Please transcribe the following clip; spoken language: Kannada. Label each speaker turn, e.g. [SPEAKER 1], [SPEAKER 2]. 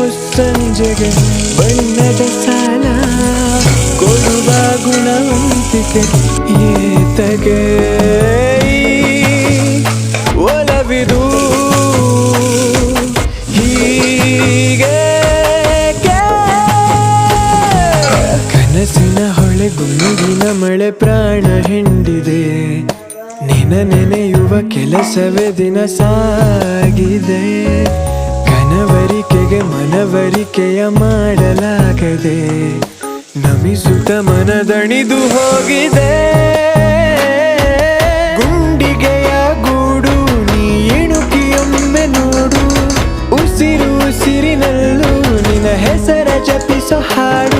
[SPEAKER 1] ಮುಸ್ಸಂಜೆಗೆ ಬಣ್ಣದ ಸಾಲ ಕೊಡುವ ಗುಣವಂತಿಕೆ ಏತಗೆ ಒಲವಿದು ಹೀಗೆ ಕನಸಿನ ಹೊಳೆ ಗುಂಗಿನ ಮಳೆ ಪ್ರಾಣ ಹಿಂಡಿದೆ ನಿನ ನೆನೆಯುವ ಕೆಲಸವೇ ದಿನ ಸಾಗಿದೆ ಕನವರಿಕೆಗೆ ಮನವರಿಕೆಯ ಮಾಡಲಾಗದೆ ನಮಿಸುತ್ತ ಮನದಣಿದು ಹೋಗಿದೆ ಗುಂಡಿಗೆಯ ಗೂಡು ನೀ ಇಣುಕಿಯೊಮ್ಮೆ ನೋಡು ಉಸಿರು ಉಸಿರಿನಲ್ಲೂ ನಿನ್ನ ಹೆಸರ ಜಪಿಸೋ ಹಾಡು